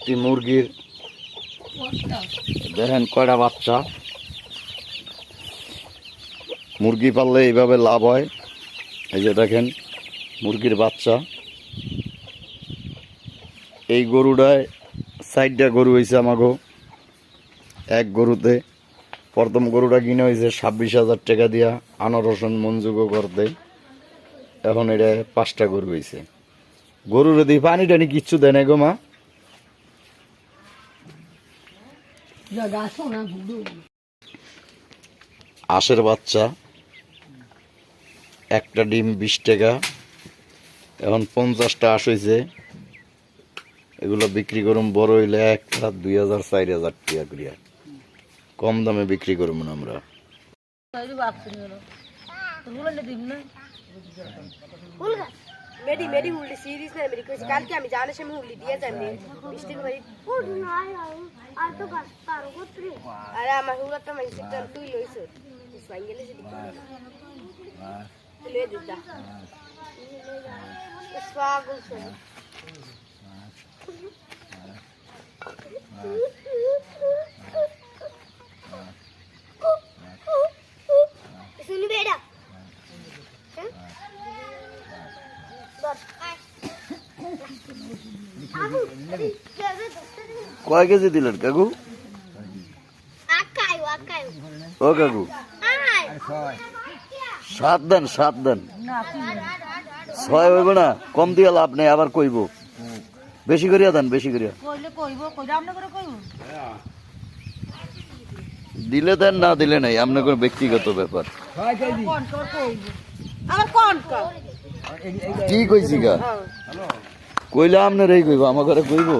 একটি মুরগির দেখেন কয়টা বাচ্চা। মুরগি পাললে এইভাবে লাভ হয়। এই যে দেখেন মুরগির বাচ্চা। এই গরুটায় 4টা গরু হয়েছে আমাগো। এক গরুতে প্রথম গরুটা কিনে হয়েছে 26,000 টাকা দিয়া আনারসন মনযোগ করতে। এখন এটা 5টা গরু হয়েছে। গরুর দিয়ে পানি টানি কিচ্ছু দেয় না গো মা। আঁশের বাচ্চা একটা ডিম 20 টাকা। এখন 50টা আঁশ হয়েছে। এগুলো বিক্রি করুম বড় হইলে 1,00,000 2,000 4,000 টাকা করিয়া। কম দামে বিক্রি করবো না আমরা। मेरी मेरी उल्टी सीरीज ने मेरी कोई काल के আমি জানে আমি উল্টি দিয়ে যাই মিষ্টি ভাই আর তো পারো কতরে আরে আমার হুলাটা মানে সেটা তুই লইছ সাইকেলে যদি লে দিদা স্বাগত শুনি বেড়া কয় কেজি দিলেন কাকু? ও কাকু 7 দেন 7 দেন। 6 হইব না, কম দিয়ে লাভ নেই। আবার কইব বেশি করিয়া দেন, বেশি করিয়া দিলে দেন, না দিলে নাই। আপনার কোনো ব্যক্তিগত ব্যাপার। কি কইছি গা কইলে আপনার এই কইব, আমার ঘরে কইব।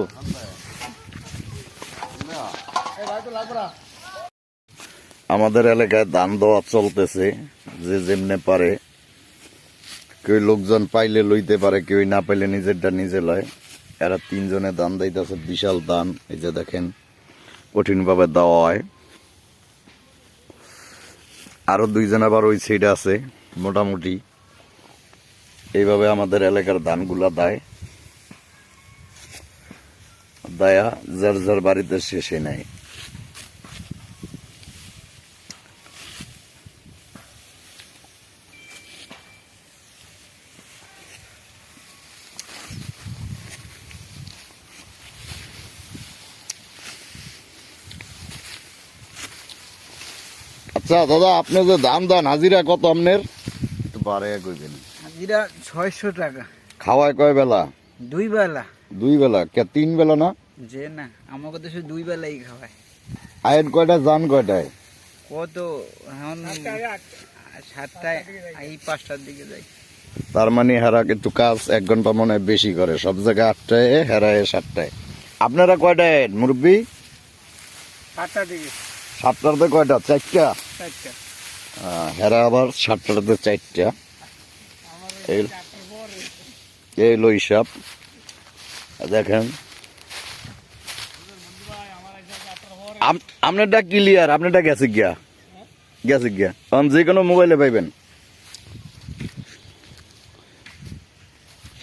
আমাদের এলাকায় দান দেওয়া চলতেছে, যে যেমনে পারে। কেউ লোকজন পাইলে লইতে পারে, কেউ না পাইলে নিজেরটা নিজে লয়। এরা 3 জনে দান দিতেছে, বিশাল দান। এই যে দেখেন কঠিন ভাবে দেওয়া হয়। আরো 2 জন আবার ওই সাইডে আছে। মোটামুটি এইভাবে আমাদের এলাকার ধানগুলা দেয়। দায়া যার যার বাড়িতে শেষে নেয়। আচ্ছা দাদা, আপনি যে দাম দেন হাজিরা কত আপনার? একটু বাড়াইয়া কইবেন। হাজিরা 600 টাকা। খাওয়ায় কয় বেলা? 2 বেলা। 2 বেলা কে 3 বেলা না? যে না, আমাকে তো শুধু 2 বেলাই খাওয়ায়। আয়ের কয়টা যান কয়টায়? কত এখন 7টায় এই 5টার দিকে যাই। তার মানে হেরা কিন্তু কাজ 1 ঘন্টা মনে হয় বেশি করে। সব জায়গায় 8টায়, হেরায় 7টায়। আপনারা কয়টায় মুরব্বী? 7টার দিকে। 7টাতে কয়টা? 4টা। 4টা। হেরা আবার 7টাতে 4টা। এই লো হিসাব। দেখেন আপনারটা ক্লিয়ার, আপনারটা গেছে গিয়া, গেছে গিয়া। কারণ যে কোনো মোবাইলে পাইবেন।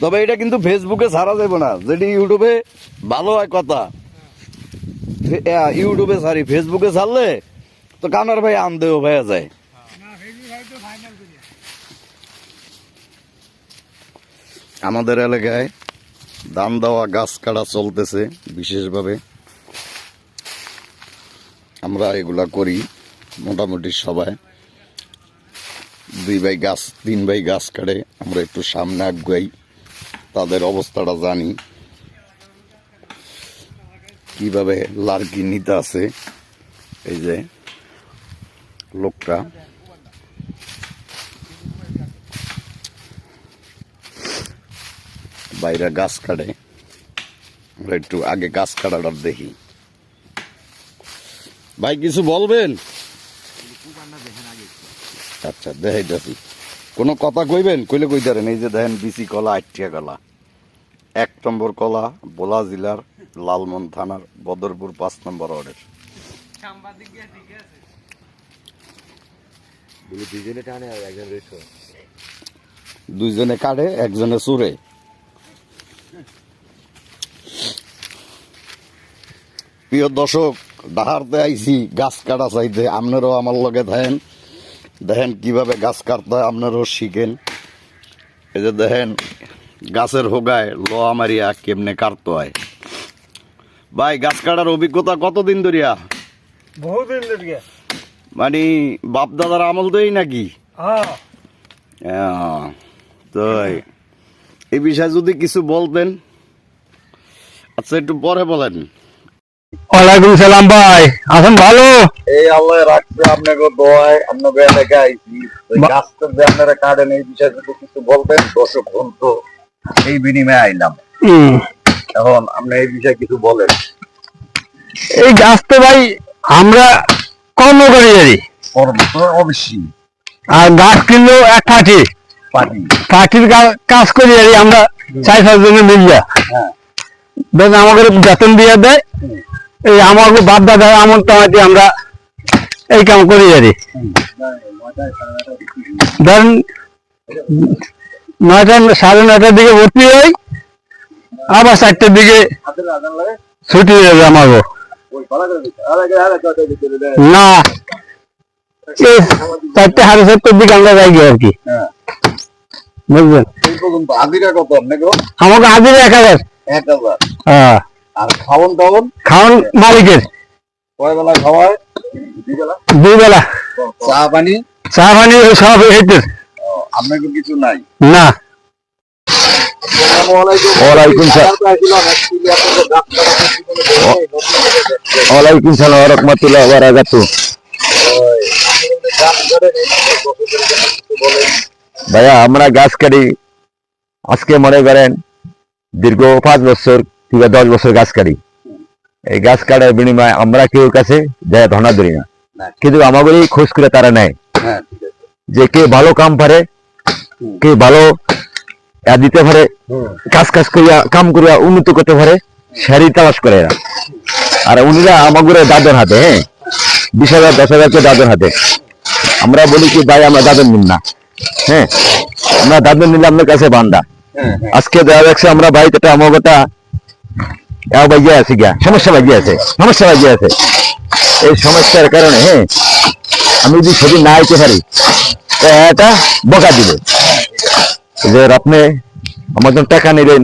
তবে এটা কিন্তু ফেসবুকে ছাড়া যাবে না। যেটি ইউটিউবে ভালো হয় কথা, ইউটিউবে ছাড়ি, ফেসবুকে ছাড়লে তো কানার ভাই আনদেও ভাইয়া যায়। আমাদের এলাকায় ধান দেওয়া গাছ কাটা চলতেছে বিশেষভাবে। আমরা এগুলা করি মোটামুটি সবাই। 2 ভাই গাছ 3 ভাই গাছ কাটে। আমরা একটু সামনে আগাই, তাদের অবস্থাটা জানি কিভাবে লার্কি নিতে আছে। এই যে লোকটা বাইরে গাছ কাটে। আমরা একটু আগে গাছ কাটাটা দেখি। ভাই কিছু বলবেন? আচ্ছা দেখাইতেছি। কোনো কথা কইবেন? কইলে কইতারেন। এই যে দেখেন বিসি কলা, 8 কলা। 1 নম্বর কলা বোলা জেলার লালমন থানার বদরপুর 5 নম্বর ওয়ার্ডের। দুইজনে কাটে, একজনে চুরে। প্রিয় দর্শক, ডাহারতে আইছি গাছ কাটা চাইতে। আপনারাও আমার লগে দেখেন দেখেন কিভাবে গাছ কাটতে হয়, আপনারাও শিখেন। এই যে দেখেন গাছের হোগায় লোহা মারিয়া কেমনে কাটতে হয়। ভাই, গাছ কাটার অভিজ্ঞতা কতদিন ধরিয়া? বহুদিন ধরে। মানে বাপ দাদার আমল দেই নাকি? হ্যাঁ, তো এই বিষয়ে যদি কিছু বলতেন। আচ্ছা, একটু পরে বলেন। ওয়ালাইকুম সালাম ভাই, আছেন ভালো? এই আল্লাহ রাখছে আপনাকে দোয়ায়, আপনাকে এলাকায় আইছি। ওই গাছটা যে আপনারা কাটেন এই বিষয়ে যদি কিছু বলতেন, দর্শক বন্ধু এই বিনিময়ে আইলাম। এখন আপনি এই বিষয়ে কিছু বলেন। এই গাছ তো ভাই আমরা কর্ম করি জানি, অবশ্যই আর গাছ কিনলেও এক পার্টি পার্টি। পার্টির কাজ করি জানি আমরা 4-5 জনে মিলিয়া। হ্যাঁ, বেশ আমাকে বেতন দিয়ে দেয়। এই আমাকে বাপ দাদা আমন টামাটি আমরা এই কাম করি জানি। ধরেন 9টা 9:30টার দিকে ভর্তি হই, আবার 4টার দিকে ছুটি হয়ে যাবে আমাকে। না, এই 4টে 4:30টার দিকে আমরা যাই গিয়ে আর কি, বুঝলেন? এই পর্যন্ত হাজিরা কত আপনাকে? আমাকে হাজিরা 1000। 1000। হ্যাঁ, আর খাওয়ান দাওয়ান খাওয়ান মালিকের। কয় বেলা খাওয়ায়? 2 বেলা। চা পানি? চা পানি সব হেঁটে। আপনাকে কিছু নাই? না। ওয়ালাইকুম সালাম। ওয়ালাইকুম সালাম ওয়া রাহমাতুল্লাহি ওয়া বারাকাতুহু। ভাইয়া, আমরা গাছ কাটি আজকে মনে করেন দীর্ঘ 5 বছর কিংবা 10 বছর গাছ কাটি। এই গাছ কাটার বিনিময়ে আমরা কেউ কাছে যায় ধনা ধরি না, কিন্তু আমাদেরই খোঁজ করে তারা নেয় যে কে ভালো কাম পারে, কে ভালো দিতে পারে, কাজ করিয়া কাম করিয়া উন্নত করতে পারে, সেরই তালাশ করে এরা। আর উনিরা আমাদের দাদন হাতে, 20,000 10,000 করে দাদন হাতে। আমরা বলি কি ভাই আমরা দাদন নিন না, হ্যাঁ আমরা দাদন নিলে আপনার কাছে বান্দা। আজকে দেখা যাচ্ছে আমরা ভাই এটা আমাগোটা বাজিয়ে আছে গিয়া সমস্যা বাজিয়ে আছে, এই সমস্যার কারণে হ্যাঁ আমি যদি সেদিন না আইতে পারি তো এটা বকা দিবে যে আপনি আমার জন্য টাকা নিলেন,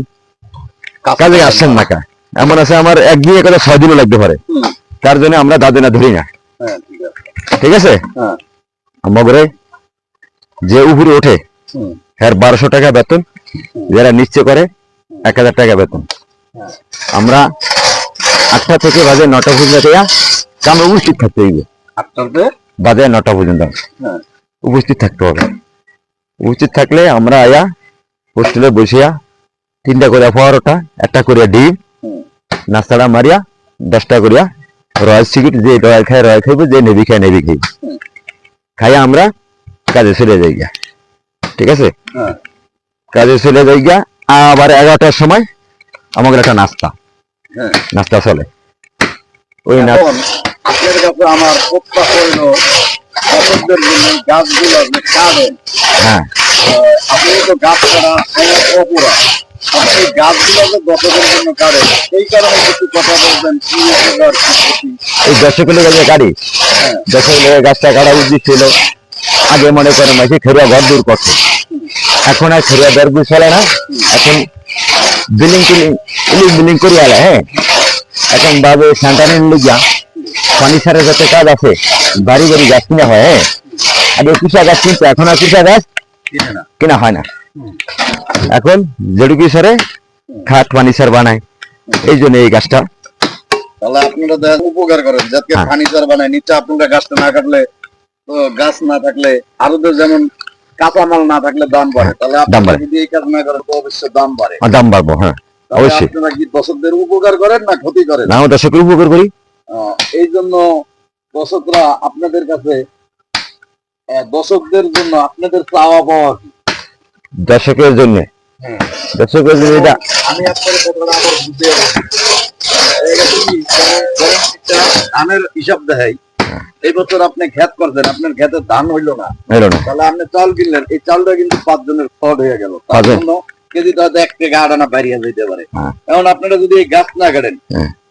কাজে আসছেন না কা। এমন আছে আমার 1 দিনে কথা 6 দিনও লাগতে পারে, তার জন্য আমরা দাদনা ধরি না। ঠিক আছে, আমাদের যে উপরে ওঠে হ্যাঁ 1200 টাকা বেতন, যারা নিচে করে 1000 টাকা বেতন। আমরা 8টা থেকে বাজে 9টা পর্যন্ত কামে উপস্থিত থাকতে হইবে। 8টা বাজে 9টা পর্যন্ত উপস্থিত থাকতে হবে। উপস্থিত থাকলে আমরা আয়া হোস্টেলে বসিয়া 3টা করে পরোটা, 1টা করে ডিম, নাস্তাটা মারিয়া 10টা করিয়া রয়্যাল সিগারেট, যে রয়্যাল খায় রয়্যাল খাইব, যে নেভি খায় নেভি খাইব। খাইয়া আমরা কাজে চলে যাই গা। ঠিক আছে, কাজে চলে যাই গা। আবার 11টার সময় আমাদের একটা নাস্তা চলে। ওই আপনার কাছে আমার প্রত্যাশা হইল দর্শকদের জন্য গাছগুলো আপনি কাটেন। হ্যাঁ, আপনি তো গাছ কাটা অপরাধ, আপনি গাছগুলো দর্শকের জন্য কাটেন, এই কারণে কিছু কথা বলবেন। এই দর্শকের লেগে কাটি, দর্শকের লেগে গাছটা কাটার উদ্দেশ্য ছিল আগে মনে করেন মাঝে খেরুয়া ঘর দূর করছে, এখন আর খেরুয়া ঘর দূর চলে না, এখন বিল্ডিং করি আলা। হ্যাঁ, এখন ভাবে সেন্টারের লিগা ফার্নিচারের যাতে কাজ আছে, বাড়ি বাড়ি গাছ কিনা হয়। হ্যাঁ, আগে কুচা গাছ কিনতো, এখন আর কুচা গাছ কিনা হয় না। এখন যেটুকু সারে খাট ফার্নিচার বানায়, এই জন্য এই গাছটা। তাহলে আপনারা উপকার করেন যাতে ফার্নিচার বানায়, নিচে আপনারা গাছটা না কাটলে, তো গাছ না থাকলে আরো যেমন কাঁচামাল না থাকলে দাম বাড়ে, তাহলে আপনারা যদি এই কাজ না করেন তো অবশ্যই দাম বাড়ে। দাম বাড়বো, হ্যাঁ অবশ্যই। আপনারা কি দর্শকদের উপকার করেন না ক্ষতি করেন? না, দর্শকের উপকার করি। এই জন্য দর্শকরা আপনাদের কাছে, দর্শকদের জন্য আপনাদের চাওয়া পাওয়া কি? দর্শকের জন্য এটা আমি আপনার কথাটা আবার বুঝতে ধানের হিসাব দেখাই। এই বছর আপনি ক্ষেত করছেন, আপনার ক্ষেতে ধান হইলো না, তাহলে আপনি চাল কিনলেন, এই চালটা কিন্তু 5 জনের ফড হয়ে গেল, তার জন্য কেজিটা হয়তো 1 টাকা 8 আনা বাড়িয়ে যেতে পারে। এখন আপনারা যদি এই গাছ না কাটেন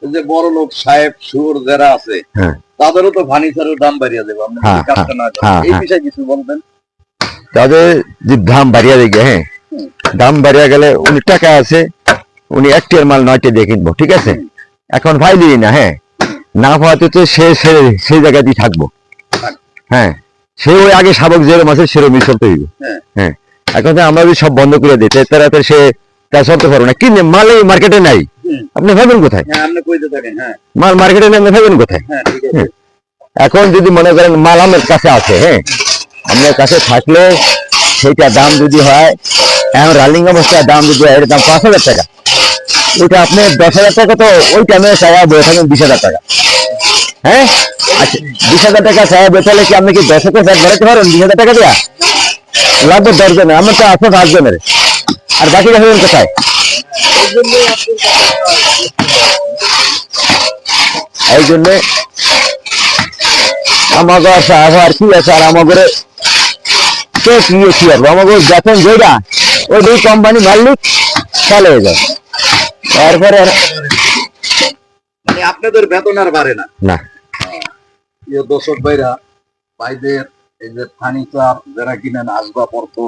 এই যে বড় লোক সাহেব সুর যারা আছে হ্যাঁ তাদেরও তো ফার্নিচারের দাম বাড়িয়ে দেবো আপনি হ্যাঁ, যদি কাজটা না করেন। হ্যাঁ, এই হ্যাঁ। বিষয়ে কিছু বলবেন। তাদের যে দাম বাড়িয়ে দিকে, হ্যাঁ দাম বাড়িয়ে গেলে উনি টাকা আছে, উনি একটির মাল 9টা দিয়ে কিনবো, ঠিক আছে, এখন পাইলি না, হ্যাঁ না পাওয়াতে তো সেই জায়গাতেই থাকবো, হ্যাঁ সে ওই আগে শাবক যেরকম আছে সেরকমই চলতে হইব। হ্যাঁ। হ্যাঁ এখন তো আমরা যদি সব বন্ধ করে দিই তারা তো সে তা চলতে পারবো না, কিনে মাল এই মার্কেটে নাই, আপনি ভাবেন কোথায় হ্যাঁ আপনি কইতে থাকেন। হ্যাঁ মাল মার্কেটে নেই, আপনি ভাবেন কোথায়? হ্যাঁ ঠিক আছে। এখন যদি মনে করেন মাল আমার কাছে আছে, হ্যাঁ আপনার কাছে থাকলে সেইটা দাম যদি হয়, এখন রানিং অবস্থায় দাম যদি হয়, এর দাম 5,000 টাকা, ওইটা আপনি 10,000 টাকা তো ওই টাইমে চাওয়া বয়ে থাকেন 20,000 টাকা, হ্যাঁ আচ্ছা 20,000 টাকা চাওয়া বেচালে কি আপনি কি 10,000 টাকা বেড়াতে পারেন 20,000 টাকা দেওয়া? লাগবে 10 জনের, আমার তো আছে 5 জনের, আর বাকি রাখবেন কোথায়? এই জন্য আমাকে আর কি আছে, আর আমাকে কে কি করবো, আমাকে যখন যেটা ওই কোম্পানি মালিক চালে যায়, তারপরে মানে আপনাদের বেতন আর বাড়ে না? না। প্রিয় দর্শক ভাইরা, ভাইদের এই যে ফার্নিচার যারা কিনেন, আসবাবপত্র,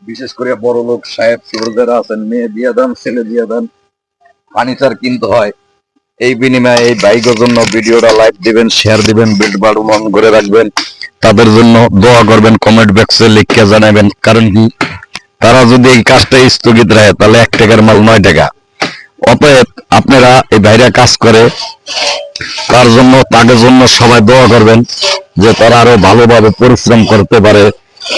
বিশেষ করে বড় লোক সাহেব সুর যারা আছেন, মেয়ে দিয়ে দেন ছেলে দিয়ে দেন, ফার্নিচার কিনতে হয়, এই বিনিময়ে এই বাইকের জন্য ভিডিওটা লাইক দিবেন, শেয়ার দিবেন, বেল বাটন অন করে রাখবেন, তাদের জন্য দোয়া করবেন, কমেন্ট বক্সে লিখে জানাবেন। কারণ কি, তারা যদি এই কাজটা স্থগিত রাখে তাহলে 1 টাকার মাল 9 টাকা। অতএব আপনারা এই বাইরে কাজ করে তার জন্য, তাদের জন্য সবাই দোয়া করবেন যে তারা আরো ভালোভাবে পরিশ্রম করতে পারে,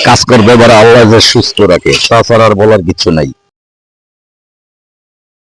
কাজ করতে পারে, আল্লাহ যে সুস্থ রাখে, তাছাড়া আর বলার কিছু নাই।